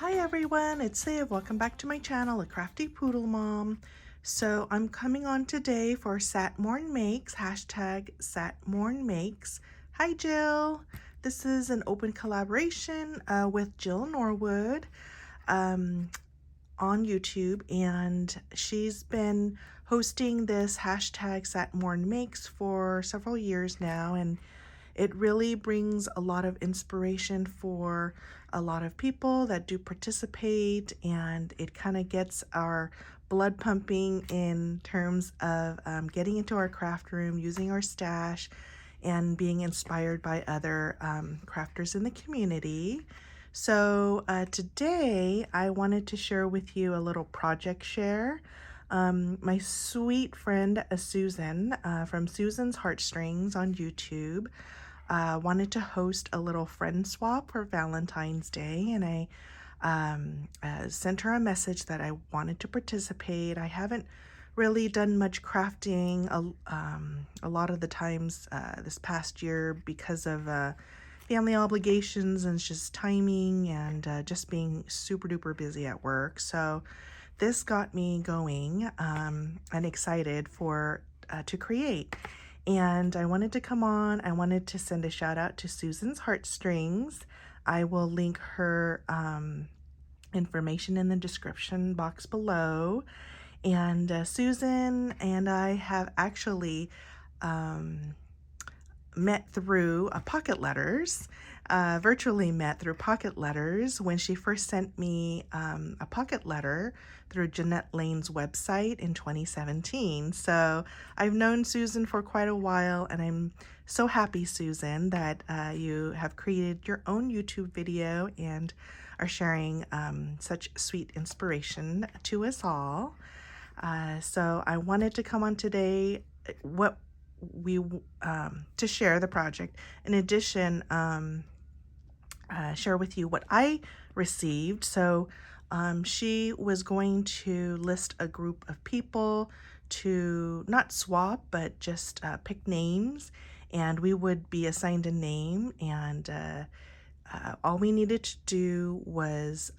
Hi everyone, it's Siv. Welcome back to my channel, A Crafty Poodle Mom. So I'm coming on today for Satmornmakes, hashtag Satmornmakes. Hi Jill. This is an open collaboration with Jill Norwood on YouTube, and she's been hosting this hashtag Satmornmakes for several years now, and it really brings a lot of inspiration for a lot of people that do participate, and it kind of gets our blood pumping in terms of getting into our craft room, using our stash, and being inspired by other crafters in the community. So today I wanted to share with you a little project share. My sweet friend Susan from Susan's Heartstrings on YouTube wanted to host a little friend swap for Valentine's Day, and I sent her a message that I wanted to participate. I haven't really done much crafting a lot of the times this past year because of family obligations and just timing and just being super duper busy at work. So this got me going and excited for to create. And I wanted to come on. I wanted to send a shout out to Susan's Heartstrings. I will link her information in the description box below. And Susan and I have actually met through pocket letters, virtually met through pocket letters when she first sent me a pocket letter through Jeanette Lane's website in 2017. So I've known Susan for quite a while, and I'm so happy, Susan, that you have created your own YouTube video and are sharing such sweet inspiration to us all. So I wanted to come on today to share the project. In addition, share with you what I received. So she was going to list a group of people to not swap, but just pick names, and we would be assigned a name, and all we needed to do was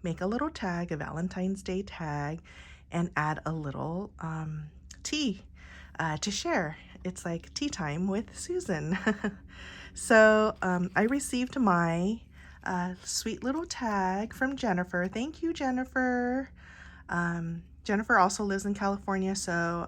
make a little tag, a Valentine's Day tag, and add a little tea to share. It's like tea time with Susan. So I received my sweet little tag from Jennifer. Thank you, Jennifer. Jennifer also lives in California, so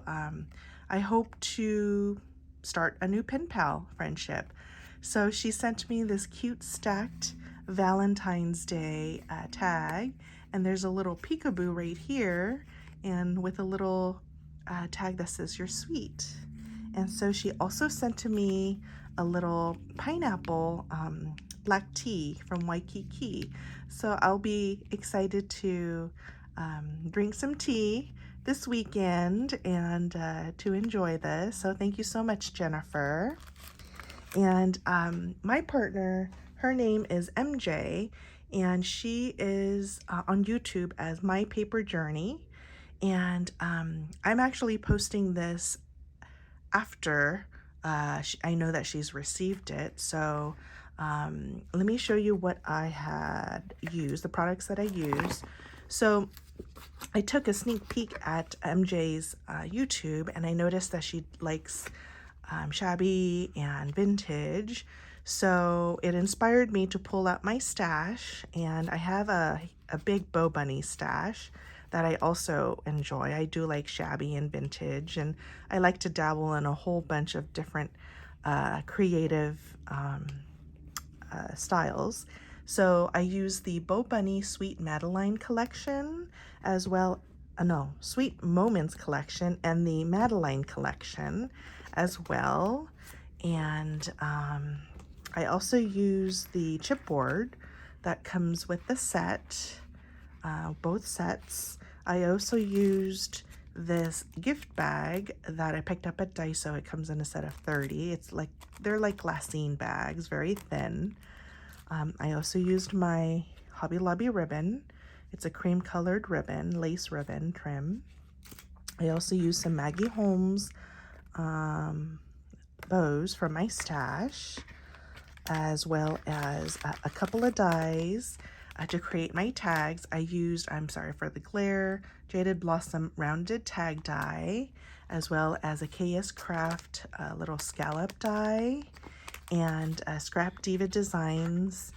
I hope to start a new pen pal friendship. So she sent me this cute stacked Valentine's Day tag, and there's a little peekaboo right here, and with a little tag that says "You're sweet." And so she also sent to me a little pineapple black tea from Waikiki. So I'll be excited to drink some tea this weekend and to enjoy this. So thank you so much, Jennifer. And my partner, her name is MJ, and she is on YouTube as My Paper Journey. And I'm actually posting this after I know that she's received it. So let me show you what I had used, the products that I used. So I took a sneak peek at MJ's YouTube, and I noticed that she likes shabby and vintage. So it inspired me to pull out my stash, and I have a big Bow Bunny stash that I also enjoy. I do like shabby and vintage, and I like to dabble in a whole bunch of different creative styles. So I use the Bow Bunny Sweet Madeline Collection, as well, Sweet Moments Collection, and the Madeline Collection as well. And I also use the chipboard that comes with the set, both sets. I also used this gift bag that I picked up at Daiso. It comes in a set of 30. They're like glassine bags, very thin. I also used my Hobby Lobby ribbon. It's a cream colored ribbon, lace ribbon trim. I also used some Maggie Holmes bows from my stash, as well as a couple of dies. To create my tags, I used, I'm sorry for the glare, Jaded Blossom rounded tag die, as well as a KS Craft little scallop die, and ScrapDiva Designs.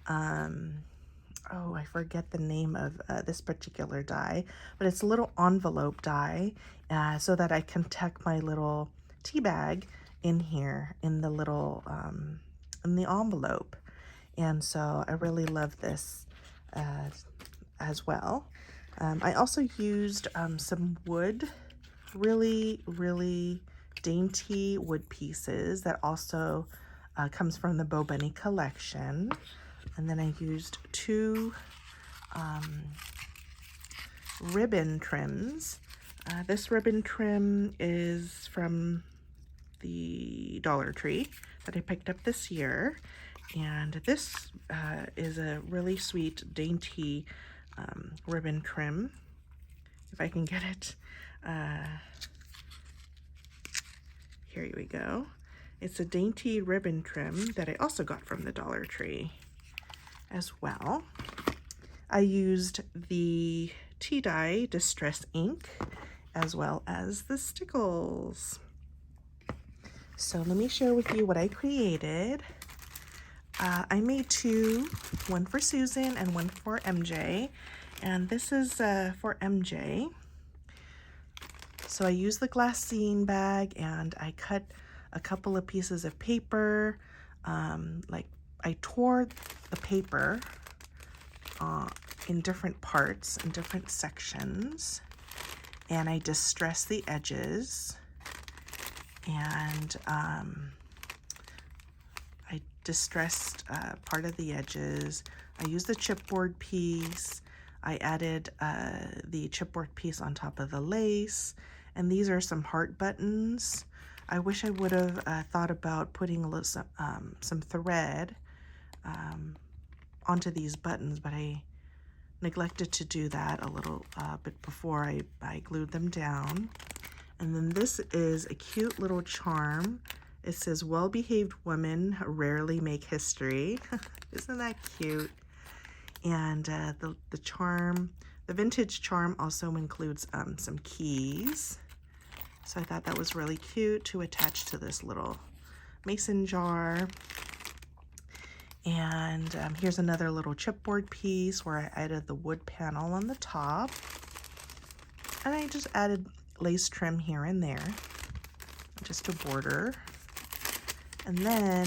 Oh, I forget the name of this particular die, but it's a little envelope die so that I can tuck my little tea bag in here in the little, in the envelope. And so I really love this as well. I also used some wood, really dainty wood pieces that also comes from the Bo Bunny collection. And then I used two ribbon trims. This ribbon trim is from the Dollar Tree that I picked up this year. And this is a really sweet, dainty ribbon trim, if I can get it. Here we go. It's a dainty ribbon trim that I also got from the Dollar Tree as well. I used the tea dye Distress ink as well as the stickles. So let me share with you what I created. I made two, one for Susan and one for MJ, and this is for MJ. So I used the glassine bag and I cut a couple of pieces of paper. Like I tore the paper in different parts, in different sections, and I distressed the edges, and I distressed part of the edges. I used the chipboard piece. I added the chipboard piece on top of the lace, and these are some heart buttons. I wish I would have thought about putting a little, some thread onto these buttons, but I neglected to do that a little bit before I glued them down. And then this is a cute little charm. It says, "Well-behaved women rarely make history." Isn't that cute? And the charm, the vintage charm also includes some keys. So I thought that was really cute to attach to this little mason jar. And here's another little chipboard piece where I added the wood panel on the top. And I just added lace trim here and there, just a border. And then,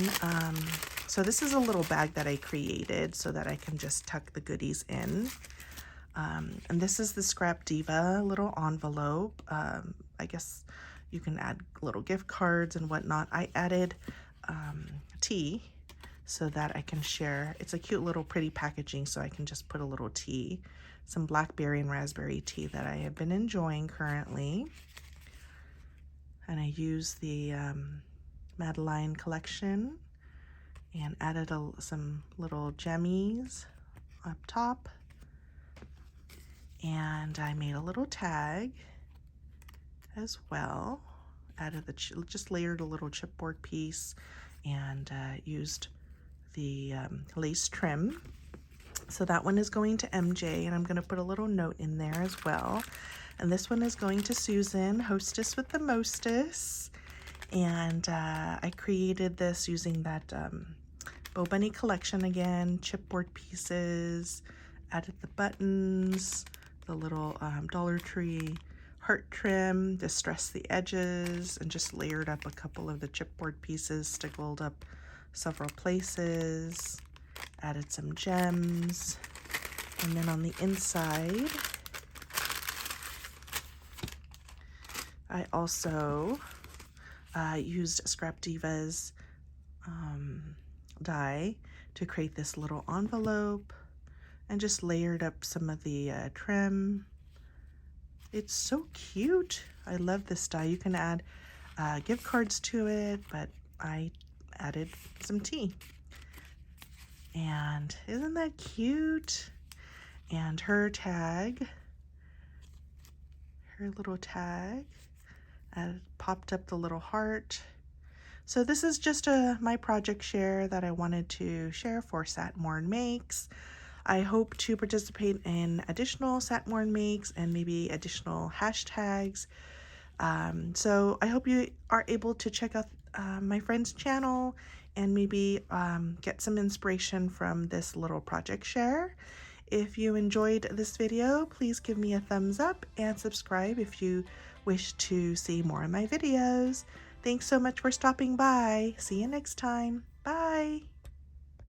so this is a little bag that I created so that I can just tuck the goodies in. And this is the ScrapDiva little envelope. I guess you can add little gift cards and whatnot. I added tea so that I can share. It's a cute little pretty packaging, so I can just put a little tea, some blackberry and raspberry tea that I have been enjoying currently. And I used the Madeline Collection and added some little gemmies up top. And I made a little tag as well. Added the just layered a little chipboard piece and used the lace trim. So that one is going to MJ, and I'm going to put a little note in there as well. And this one is going to Susan, hostess with the mostess. And I created this using that Bo Bunny collection again, chipboard pieces, added the buttons, the little Dollar Tree heart trim, distressed the edges, and just layered up a couple of the chipboard pieces, stickled up several places, added some gems. And then on the inside, I also used ScrapDiva's die to create this little envelope and just layered up some of the trim. It's so cute. I love this die. You can add gift cards to it, but I added some tea. And isn't that cute? And her tag, her little tag, popped up the little heart. So this is just my project share that I wanted to share for Satmornmakes. I hope to participate in additional Satmornmakes and maybe additional hashtags. So I hope you are able to check out my friend's channel and maybe get some inspiration from this little project share. If you enjoyed this video, please give me a thumbs up and subscribe if you wish to see more of my videos. Thanks so much for stopping by. See you next time. Bye.